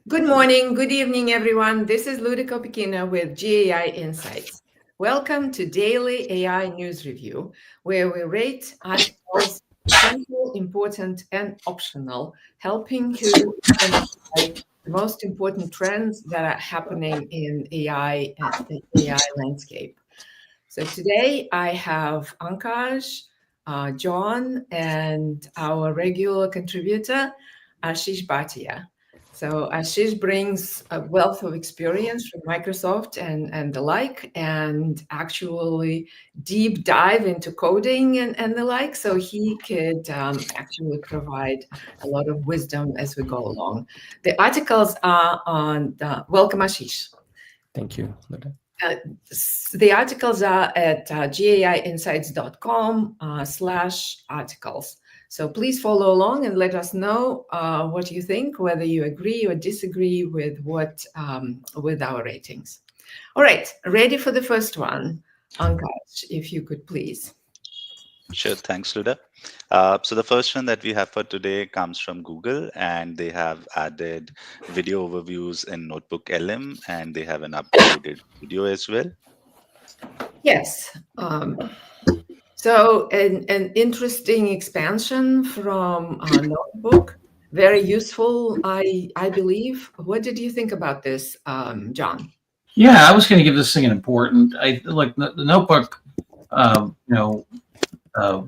Good morning, good evening, everyone. This is Luda Kopikina with GAI Insights. Welcome to Daily AI News Review, where we rate articles essential, important, and optional, helping to identify the most important trends that are happening in AI and the AI landscape. So today I have Ankaj, John, and our regular contributor, Ashish Bhatia. So Ashish brings a wealth of experience from Microsoft and the like, and actually deep dive into coding and the like. So he could actually provide a lot of wisdom as we go along. The articles are on welcome, Ashish. Thank you, Luda. Uh, the articles are at gaiinsights.com/articles. So please follow along and let us know what you think, whether you agree or disagree with with our ratings. All right, ready for the first one, Ankaj, if you could please. Sure, thanks, Luda. So the first one that we have for today comes from Google, and they have added video overviews in Notebook LM, and they have an upgraded video as well. Yes. So an interesting expansion from Notebook, very useful, I believe. What did you think about this, John? Yeah, I was going to give this thing an important. I like the notebook.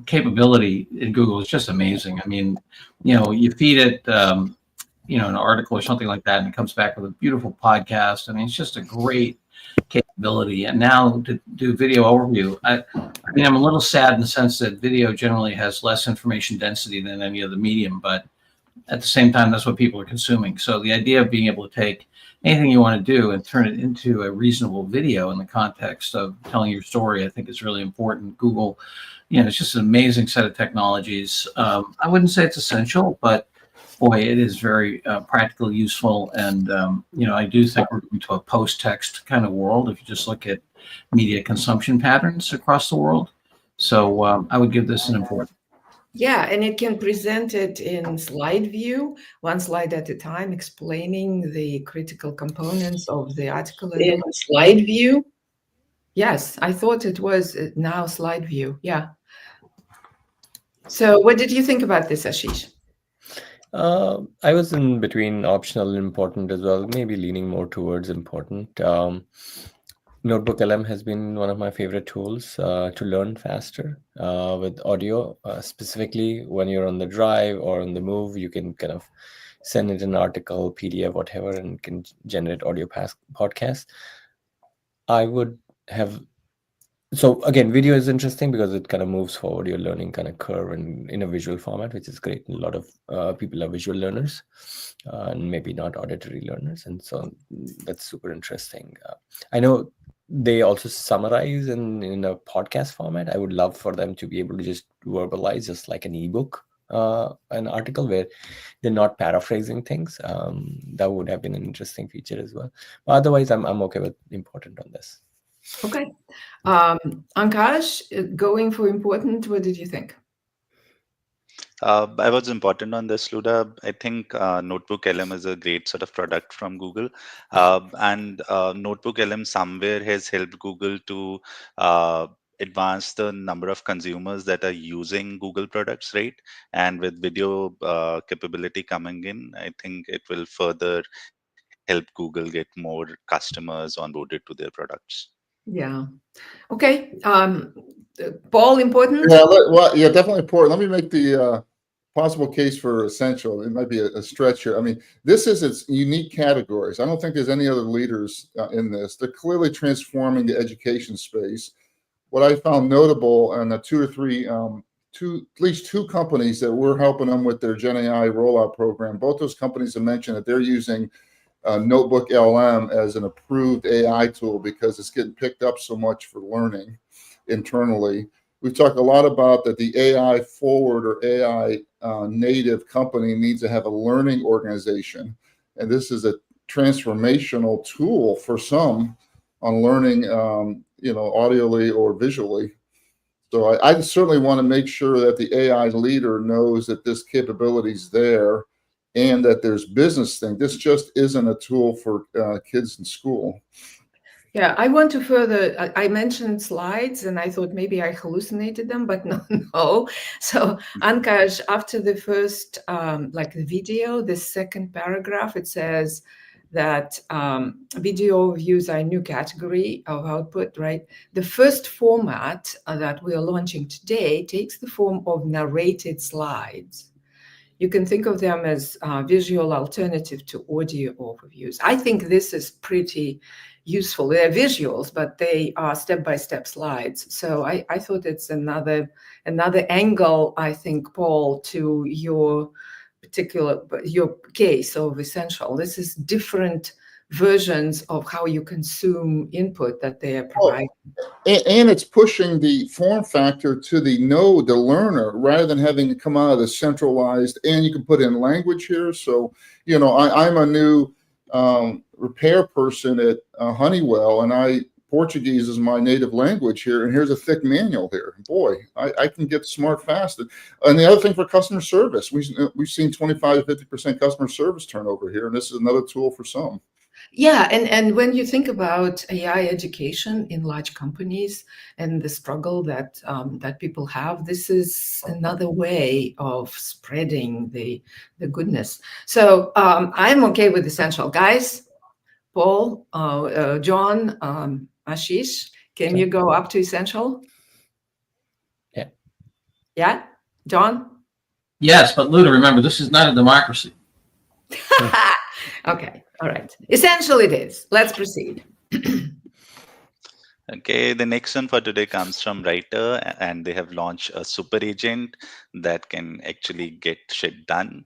Capability in Google is just amazing. I mean, you feed it, an article or something like that, and it comes back with a beautiful podcast. I mean, it's just a great capability. And now to do video overview, I mean, I'm a little sad in the sense that video generally has less information density than any other medium, but at the same time, that's what people are consuming. So the idea of being able to take anything you want to do and turn it into a reasonable video in the context of telling your story, I think is really important. Google, it's just an amazing set of technologies. I wouldn't say it's essential, but boy, it is very practical, useful. And, I do think we're going to a post-text kind of world if you just look at media consumption patterns across the world. So I would give this an important. Yeah, and it can present it in slide view, one slide at a time, explaining the critical components of the article in slide view. Yes, I thought it was now slide view. Yeah. So what did you think about this, Ashish? I was in between optional and important as well, maybe leaning more towards important. Notebook LM has been one of my favorite tools to learn faster with audio. Specifically, when you're on the drive or on the move, you can kind of send it an article, PDF, whatever, and it can generate audio podcast. I would have. So again, video is interesting because it kind of moves forward your learning kind of curve and in a visual format, which is great. A lot of people are visual learners and maybe not auditory learners. And so that's super interesting. I know they also summarize in a podcast format. I would love for them to be able to just verbalize just like an ebook, an article where they're not paraphrasing things. That would have been an interesting feature as well. But otherwise, I'm okay with important on this. Okay. Ankash, going for important, what did you think? I was important on this, Luda. I think Notebook LM is a great sort of product from Google, and Notebook LM somewhere has helped Google to advance the number of consumers that are using Google products, right? And with video capability coming in, I think it will further help Google get more customers onboarded to their products. Yeah. Okay. Paul, important? Yeah, definitely important. Let me make the possible case for essential. It might be a stretch here. I mean, this is its unique categories. I don't think there's any other leaders in this. They're clearly transforming the education space. What I found notable, and two or three, at least two companies that we're helping them with their Gen AI rollout program, both those companies have mentioned that they're using Notebook LM as an approved AI tool because it's getting picked up so much for learning internally. We've talked a lot about that the AI forward or AI native company needs to have a learning organization. And this is a transformational tool for some on learning, audially or visually. So I certainly want to make sure that the AI leader knows that this capability is there and that there's business thing. This just isn't a tool for kids in school. Yeah, I want to further. I mentioned slides, and I thought maybe I hallucinated them, but no, no. So, Ankash, after the first, like the video, the second paragraph, it says that video views are a new category of output, right? The first format that we are launching today takes the form of narrated slides. You can think of them as visual alternative to audio overviews. I think this is pretty useful. They're visuals, but they are step-by-step slides. So I thought it's another angle, I think, Paul, to your case of Essential. This is different versions of how you consume input that they are providing. And it's pushing the form factor to the node, the learner, rather than having to come out of the centralized. And you can put in language here. So, I'm a new repair person at Honeywell, and Portuguese is my native language here. And here's a thick manual here. Boy, I can get smart fast. And the other thing for customer service, we've seen 25 to 50% customer service turnover here. And this is another tool for some. Yeah, and when you think about AI education in large companies and the struggle that that people have, this is another way of spreading the goodness. So I'm okay with Essential, guys. Paul, John, Ashish, can you go up to Essential? Yeah. Yeah, John. Yes, but Luda, remember, this is not a democracy. Okay, all right. Essential it is. Let's proceed. Okay, the next one for today comes from Writer, and they have launched a super agent that can actually get shit done.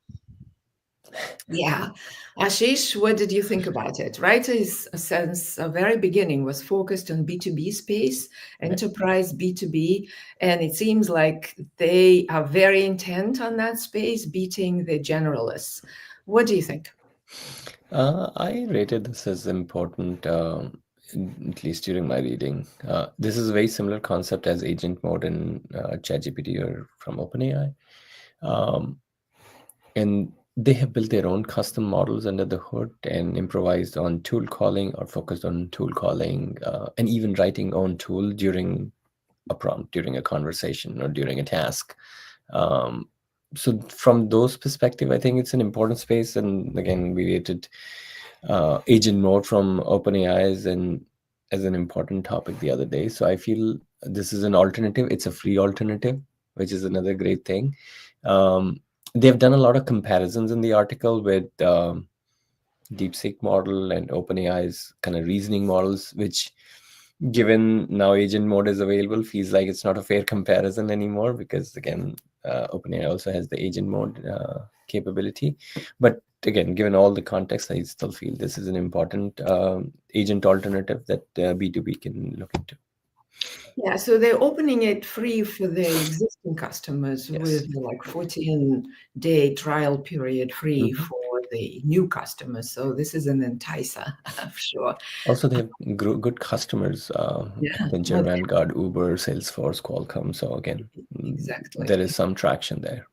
Yeah. Ashish, what did you think about it? Writer is, since the very beginning, was focused on B2B space, enterprise B2B, and it seems like they are very intent on that space, beating the generalists. What do you think? I rated this as important, at least during my reading. This is a very similar concept as agent mode in ChatGPT or from OpenAI. And they have built their own custom models under the hood and improvised on tool calling or focused on tool calling and even writing own tool during a prompt, during a conversation or during a task. So from those perspective, I think it's an important space. And again, we rated agent mode from OpenAI as an important topic the other day. So I feel this is an alternative. It's a free alternative, which is another great thing. They've done a lot of comparisons in the article with DeepSeek model and OpenAI's kind of reasoning models, which, given now agent mode is available, feels like it's not a fair comparison anymore because, again, OpenAI also has the agent mode capability. But again, given all the context, I still feel this is an important agent alternative that B2B can look into. Yeah, so they're opening it free for the existing customers with like 14-day trial period free for the new customers. So this is an enticer, for sure. Also, they have good customers, Accenture, Vanguard, Uber, Salesforce, Qualcomm. So again, there is some traction there.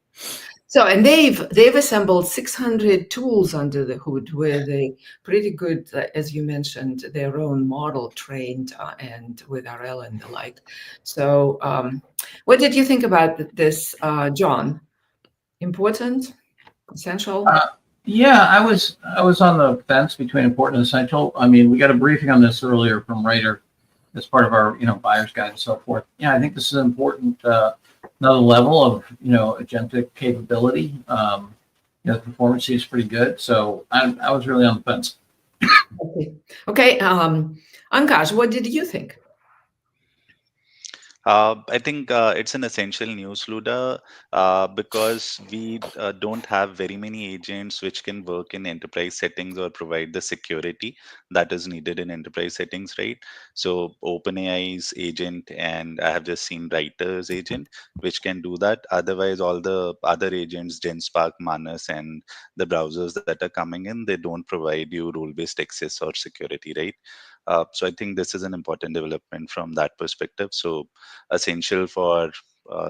So, and they've assembled 600 tools under the hood with a pretty good, as you mentioned, their own model trained and with RL and the like. So, what did you think about this, John? Important, essential? Yeah, I was on the fence between important and essential. I mean, we got a briefing on this earlier from Writer as part of our buyer's guide and so forth. Yeah, I think this is important. Another level of agentic capability. The performance is pretty good, so I was really on the fence. Okay. Ankash, what did you think? I think it's an essential news, Luda, because we don't have very many agents which can work in enterprise settings or provide the security that is needed in enterprise settings, right? So OpenAI's agent, and I have just seen Writer's agent, which can do that. Otherwise, all the other agents, GenSpark, Manas, and the browsers that are coming in, they don't provide you role-based access or security, right? So I think this is an important development from that perspective. So essential for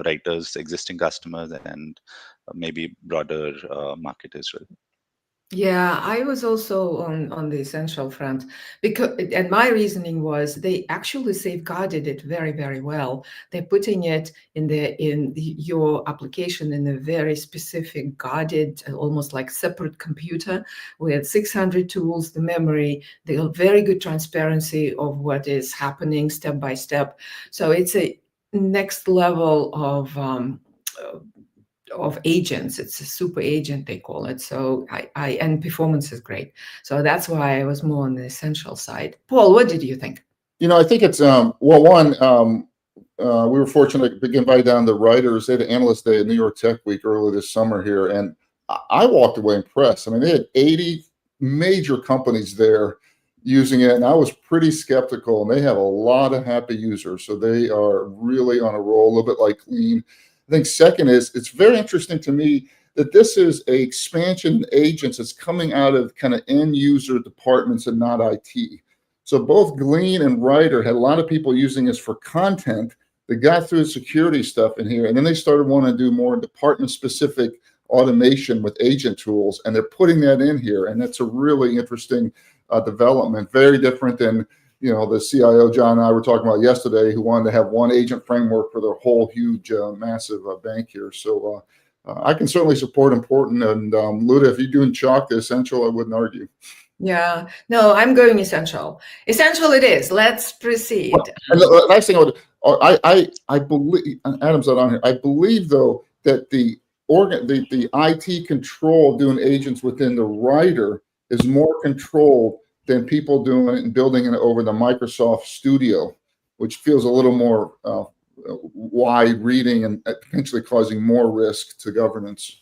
Writers, existing customers, and maybe broader market as well. Yeah, I was also on the essential front because, and my reasoning was they actually safeguarded it very, very well. They're putting it your application in a very specific, guarded, almost like separate computer with 600 tools, the memory, the very good transparency of what is happening step by step. So it's a next level of agents. It's a super agent, they call it. So and performance is great. So that's why I was more on the essential side. Paul, what did you think? I think it's well, one, we were fortunate to get invited down to writers. They had an analyst day at New York Tech Week earlier this summer here, and I walked away impressed. I mean, they had 80 major companies there using it, and I was pretty skeptical. And they have a lot of happy users, so they are really on a roll, a little bit like Lean. I think second is it's very interesting to me that this is a expansion in agents that's coming out of kind of end user departments and not IT. So both Glean and Writer had a lot of people using this for content. They got through the security stuff in here, and then they started wanting to do more department-specific automation with agent tools, and they're putting that in here, and that's a really interesting development. Very different than the CIO John and I were talking about yesterday, who wanted to have one agent framework for their whole huge, massive bank here. So I can certainly support important. And Luda, if you're doing chalk to essential, I wouldn't argue. Yeah, no, I'm going essential. Essential it is. Let's proceed. Well, and the nice thing about I believe, Adam's not on here. I believe though that the IT control doing agents within the writer is more controlled than people doing it and building it over the Microsoft Studio, which feels a little more wide reading and potentially causing more risk to governance.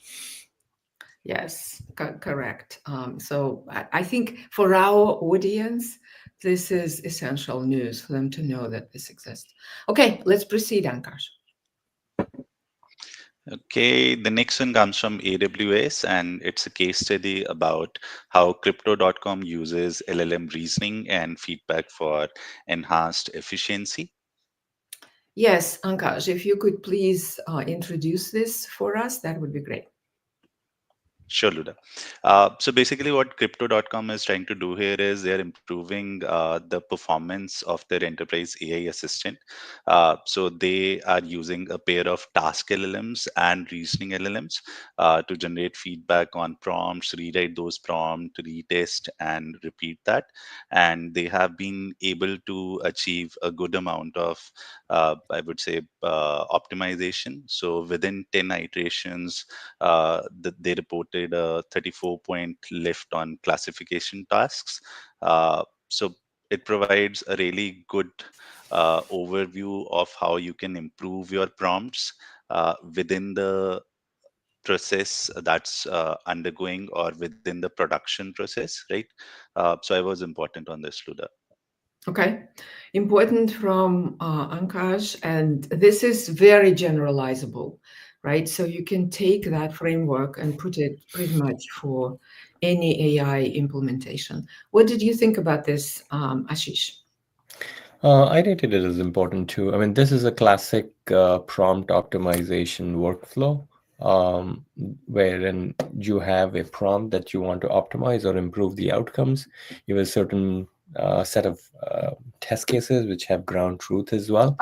Yes, correct. So I think for our audience, this is essential news for them to know that this exists. Okay, let's proceed, Ankash. Okay, the next one comes from AWS, and it's a case study about how crypto.com uses LLM reasoning and feedback for enhanced efficiency. Yes, Ankash, if you could please introduce this for us, that would be great. Sure, Luda. So basically, what crypto.com is trying to do here is they're improving the performance of their enterprise AI assistant. So they are using a pair of task LLMs and reasoning LLMs to generate feedback on prompts, rewrite those prompts, retest, and repeat that. And they have been able to achieve a good amount of, I would say, optimization. So within 10 iterations, they reported a 34-point lift on classification tasks. So it provides a really good overview of how you can improve your prompts within the process that's undergoing or within the production process, right? So I was important on this, Luda. Okay, important from Ankash, and this is very generalizable, right? So you can take that framework and put it pretty much for any AI implementation. What did you think about this, Ashish? I rated it as important too. I mean, this is a classic prompt optimization workflow, wherein you have a prompt that you want to optimize or improve the outcomes. You have a certain set of test cases which have ground truth as well.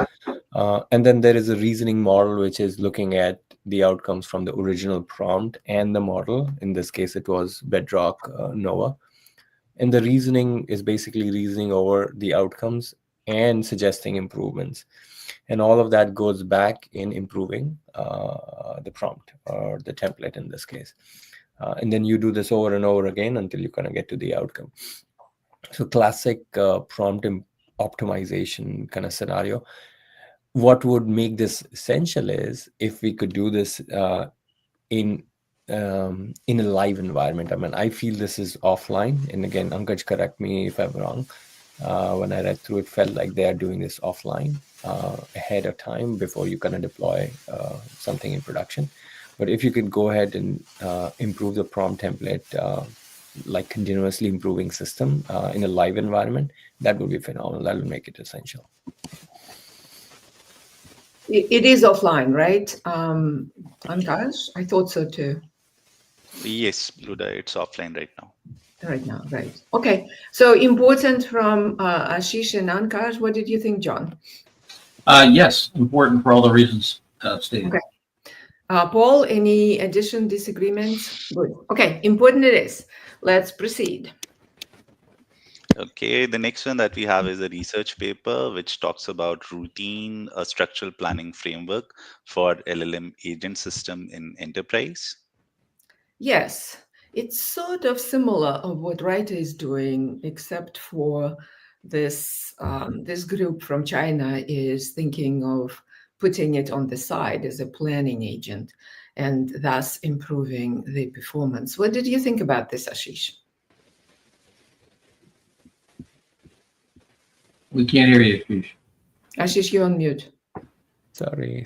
And then there is a reasoning model which is looking at the outcomes from the original prompt and the model. In this case, it was Bedrock Nova. And the reasoning is basically reasoning over the outcomes and suggesting improvements. And all of that goes back in improving the prompt or the template in this case. And then you do this over and over again until you kind of get to the outcome. So classic prompt optimization kind of scenario. What would make this essential is if we could do this in a live environment. I mean, I feel this is offline. And again, Ankaj, correct me if I'm wrong. When I read through it, felt like they are doing this offline ahead of time before you kind of deploy something in production. But if you could go ahead and improve the prompt template, like continuously improving system in a live environment, that would be phenomenal. That would make it essential. It is offline, right? Ankash, I thought so too. Yes, Luda, it's offline right now. Right now, right. Okay. So important from Ashish and Ankash. What did you think, John? Yes, important for all the reasons stated. Okay. Paul, any addition, disagreements? Good. Okay, important it is. Let's proceed. Okay, the next one that we have is a research paper which talks about routine, a structural planning framework for LLM agent system in enterprise. Yes, it's sort of similar of what Writer is doing, except for this group from China is thinking of putting it on the side as a planning agent and thus improving the performance. What did you think about this, Ashish? We can't hear you, Ashish. Ashish, you're on mute. Sorry.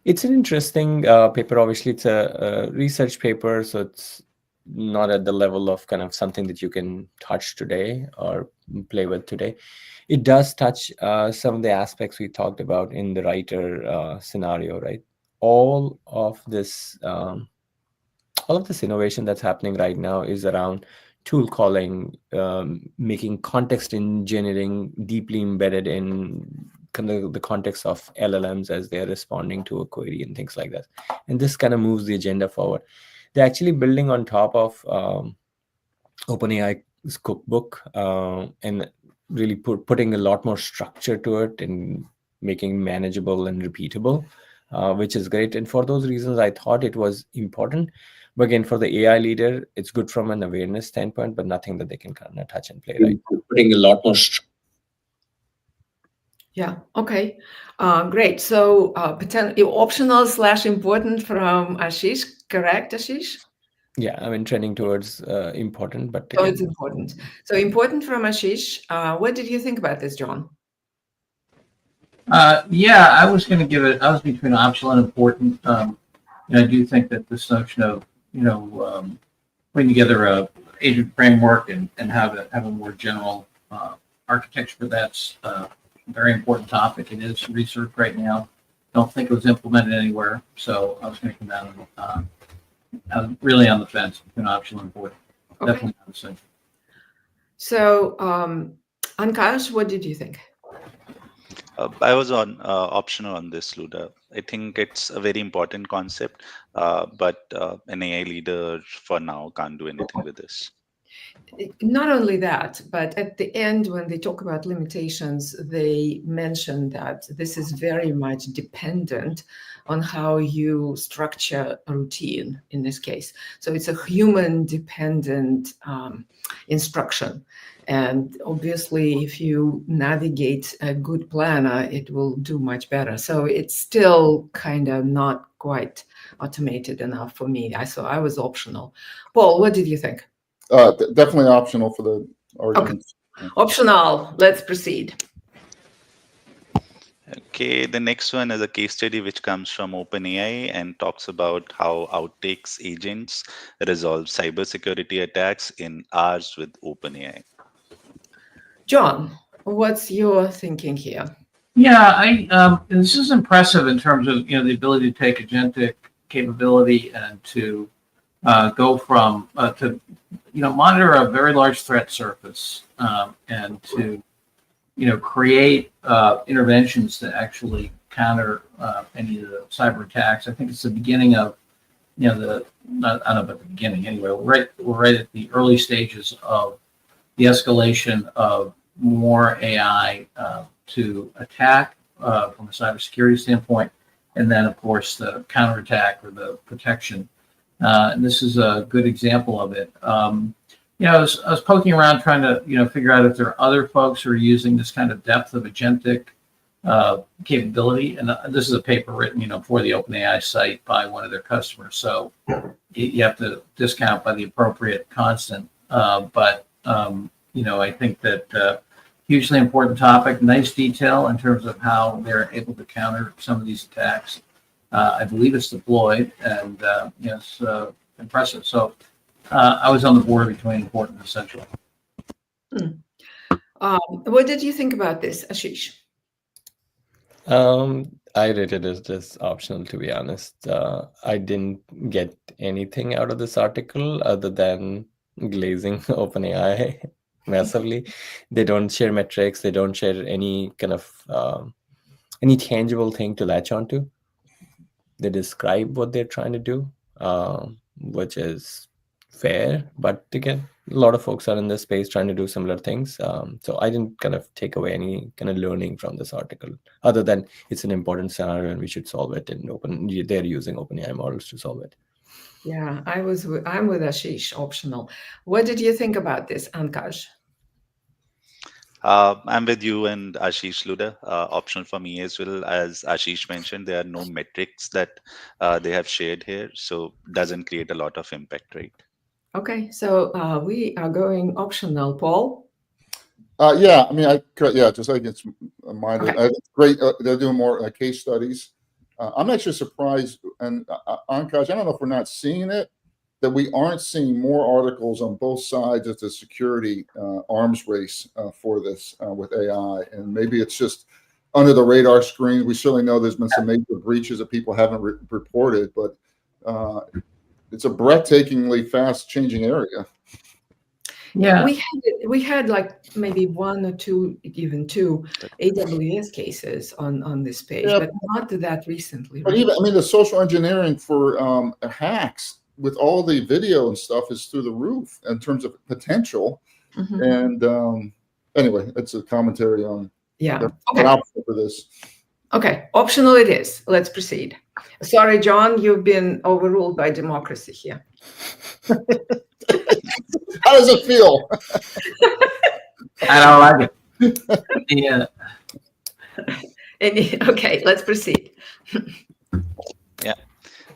It's an interesting paper. Obviously, it's a research paper, so it's not at the level of kind of something that you can touch today or play with today. It does touch some of the aspects we talked about in the writer scenario, right? All of this innovation that's happening right now is around tool calling, making context engineering deeply embedded in kind of the context of LLMs as they're responding to a query and things like that. And this kind of moves the agenda forward. They're actually building on top of OpenAI's cookbook and really putting a lot more structure to it and making manageable and repeatable, which is great. And for those reasons, I thought it was important. But again, for the AI leader, it's good from an awareness standpoint, but nothing that they can kind of touch and play, right? Putting a lot more Yeah, okay. Great. So optional / important from Ashish, correct, Ashish? Yeah, I mean, trending towards important, but So again, it's important. So important from Ashish. What did you think about this, John? Yeah, I was going to give it. I was between optional and important. And I do think that this notion of putting together a agent framework and have a more general architecture for that's a very important topic. It is research right now. Don't think it was implemented anywhere, so I was going to come down and I was really on the fence between optional and important. Okay. Definitely not essential. So, Ankash, what did you think? I was on optional on this, Luda. I think it's a very important concept, but an AI leader for now can't do anything with this. Not only that, but at the end, when they talk about limitations, they mention that this is very much dependent on how you structure a routine in this case. So it's a human dependent instruction. And obviously, if you navigate a good planner, it will do much better. So it's still kind of not quite automated enough for me. So I was optional. Paul, what did you think? Definitely optional for the arguments. Okay. Optional. Let's proceed. Okay, the next one is a case study which comes from OpenAI and talks about how Outtakes agents resolve cybersecurity attacks in hours with OpenAI. John, what's your thinking here? Yeah, this is impressive in terms of the ability to take agentic capability and to go from to monitor a very large threat surface and to create interventions to actually counter any of the cyber attacks. I think it's the beginning of I don't know about the beginning anyway. We're right at the early stages of the escalation of more AI to attack from a cybersecurity standpoint, and then of course the counterattack or the protection. And this is a good example of it. I was poking around trying to figure out if there are other folks who are using this kind of depth of agentic capability. And this is a paper written for the OpenAI site by one of their customers. So you have to discount by the appropriate constant. But I think that hugely important topic, nice detail in terms of how they're able to counter some of these attacks. I believe it's deployed, and it's impressive. So I was on the board between important and essential. What did you think about this, Ashish? I rated it as optional, to be honest. I didn't get anything out of this article other than glazing OpenAI massively. They don't share metrics. They don't share any kind of any tangible thing to latch onto. They describe what they're trying to do, which is fair. But again, a lot of folks are in this space trying to do similar things. So I didn't kind of take away any kind of learning from this article, other than it's an important scenario and we should solve it. And they're using OpenAI models to solve it. Yeah, I'm with Ashish, optional. What did you think about this, Ankaj? I'm with you and Ashish Luda. Optional for me as well. As Ashish mentioned, there are no metrics that they have shared here, so doesn't create a lot of impact, right? Okay, so we are going optional. Paul? Yeah, I mean, just like it's minded. Okay. It's great. They're doing more case studies. I'm actually surprised, and Ankash, I don't know if we're not seeing it, that we aren't seeing more articles on both sides of the security arms race for this with AI. And maybe it's just under the radar screen. We certainly know there's been some major breaches that people haven't reported, but it's a breathtakingly fast changing area. Yeah, we had like maybe one or two, even two AWS cases on this page, but not that recently. But right? even, I mean, the social engineering for hacks with all the video and stuff is through the roof in terms of potential. Mhm. And anyway, it's a commentary on Yeah. an option for this. Okay, optional it is. Let's proceed. Sorry, John, you've been overruled by democracy here. How does it feel? I don't like it. Yeah. Okay, let's proceed. Yeah.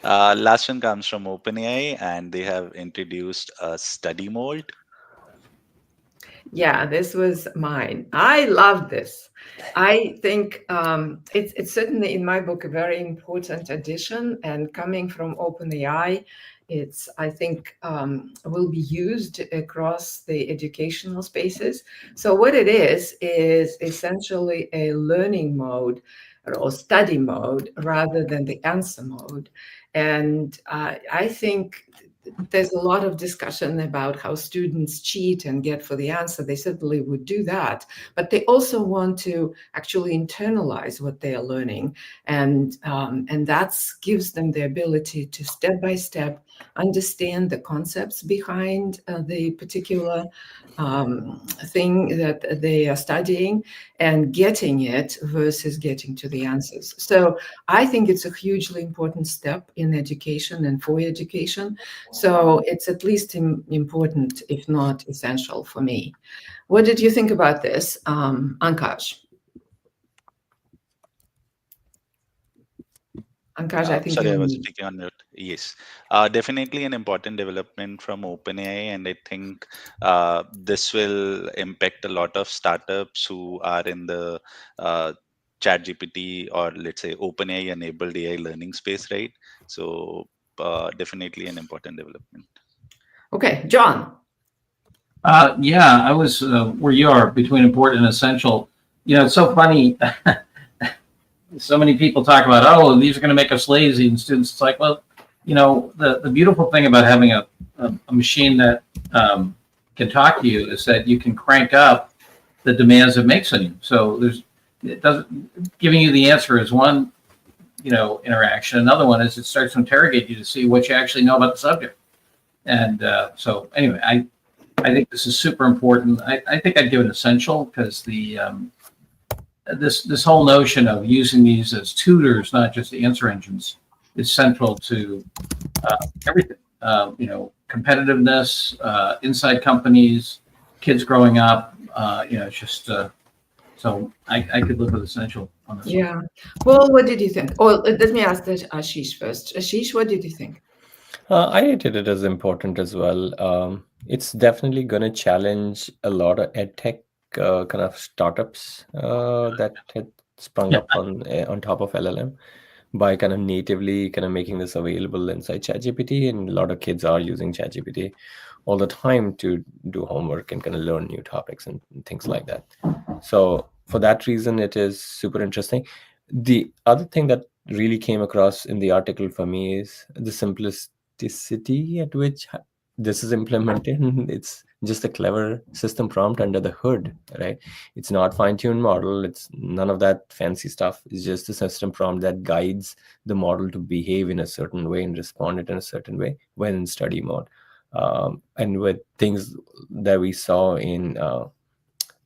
Last one comes from OpenAI, and they have introduced a study mode. Yeah, this was mine. I love this. I think it's certainly in my book a very important addition, and coming from OpenAI, it's I think will be used across the educational spaces. So what it is essentially a learning mode or study mode rather than the answer mode, and I think there's a lot of discussion about how students cheat and get for the answer. They certainly would do that, but they also want to actually internalize what they are learning, and that gives them the ability to step by step understand the concepts behind the particular thing that they are studying and getting it versus getting to the answers. So I think it's a hugely important step in education and for education. So it's at least important, if not essential for me. What did you think about this, Ankash? Ankash, I think Sorry, I you're was on. speaking on mute. Yes, definitely an important development from OpenAI, and I think this will impact a lot of startups who are in the ChatGPT or let's say OpenAI enabled AI learning space, right? So definitely an important development. Okay, John. Yeah, I was where you are between important and essential. You know, it's so funny. So many people talk about, oh, these are going to make us lazy, and students. It's like, well, you know, the beautiful thing about having a machine that can talk to you is that you can crank up the demands it makes on you. So it doesn't giving you the answer is one, you know, interaction. Another one is it starts to interrogate you to see what you actually know about the subject. And so anyway, I think this is super important. I think I'd give it essential because the this whole notion of using these as tutors, not just answer engines, is central to everything. You know, competitiveness, inside companies, kids growing up. You know, it's just so I could live with essential on this. Yeah. Well, what did you think? Oh, let me ask Ashish first. Ashish, what did you think? I rated it as important as well. It's definitely going to challenge a lot of edtech kind of startups that had sprung up on top of LLM by kind of natively kind of making this available inside ChatGPT, and a lot of kids are using ChatGPT all the time to do homework and kind of learn new topics and things like that. So for that reason, it is super interesting. The other thing that really came across in the article for me is the simplicity at which this is implemented. It's just a clever system prompt under the hood, right? It's not fine-tuned model. It's none of that fancy stuff. It's just a system prompt that guides the model to behave in a certain way and respond it in a certain way when in study mode. And with things that we saw in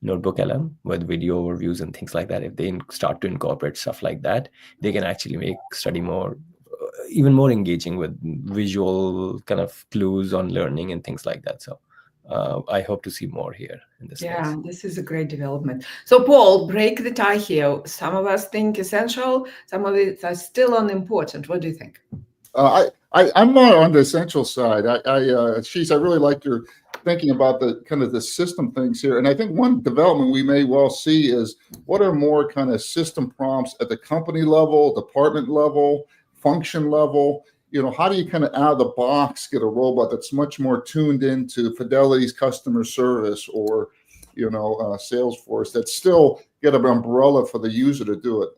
Notebook LM with video overviews and things like that, if they start to incorporate stuff like that, they can actually make study more, even more engaging with visual kind of clues on learning and things like that. So I hope to see more here in this Yeah, space. this is a great development. So, Paul, break the tie here. Some of us think essential, some of it are still unimportant. What do you think? I'm more on the essential side. Ashish, I really like your thinking about the kind of the system things here. And I think one development we may well see is what are more kind of system prompts at the company level, department level, function level. How do you kind of out of the box get a robot that's much more tuned into Fidelity's customer service or, Salesforce that still get an umbrella for the user to do it.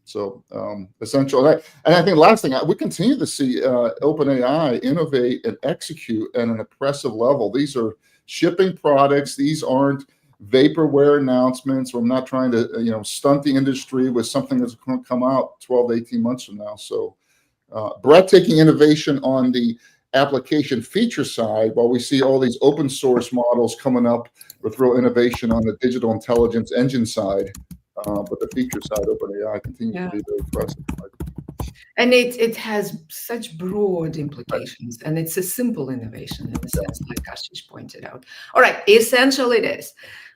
So essential. And I think last thing, we continue to see OpenAI innovate and execute at an impressive level. These are shipping products. These aren't vaporware announcements. We're not trying to stunt the industry with something that's going to come out 12 to 18 months from now. So breathtaking innovation on the application feature side, while we see all these open source models coming up with real innovation on the digital intelligence engine side. But the feature side, OpenAI continues to be very impressive. And it has such broad implications, and it's a simple innovation in the sense, like Ashish pointed out. All right, essential it is.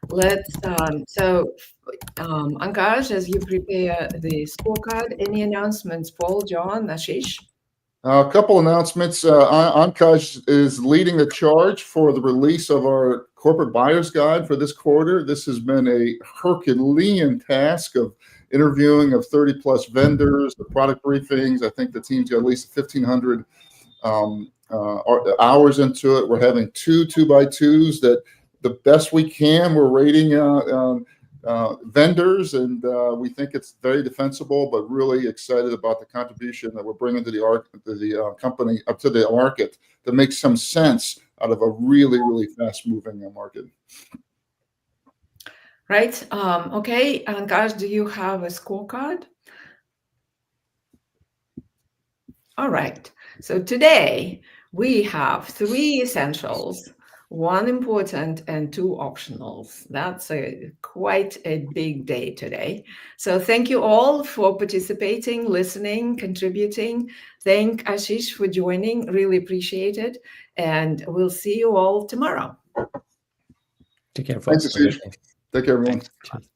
Let's Ankash, as you prepare the scorecard, any announcements? Paul, John, Ashish? A couple announcements. Ankash is leading the charge for the release of our corporate buyer's guide for this quarter. This has been a Herculean task of interviewing of 30 plus vendors, the product briefings. I think the team's got at least 1,500 hours into it. We're having 2x2s that the best we can. We're rating vendors, and we think it's very defensible, but really excited about the contribution that we're bringing to the company, up to the market, to make some sense out of a really, really fast-moving market. Right. Okay, Ankash, do you have a scorecard? All right. So today we have 3 essentials, 1 important, and 2 optionals. That's quite a big day today. So thank you all for participating, listening, contributing. Thank Ashish for joining. Really appreciate it. And we'll see you all tomorrow. Take care, Thanks, folks. Ashish. Take care, everyone. Cheers.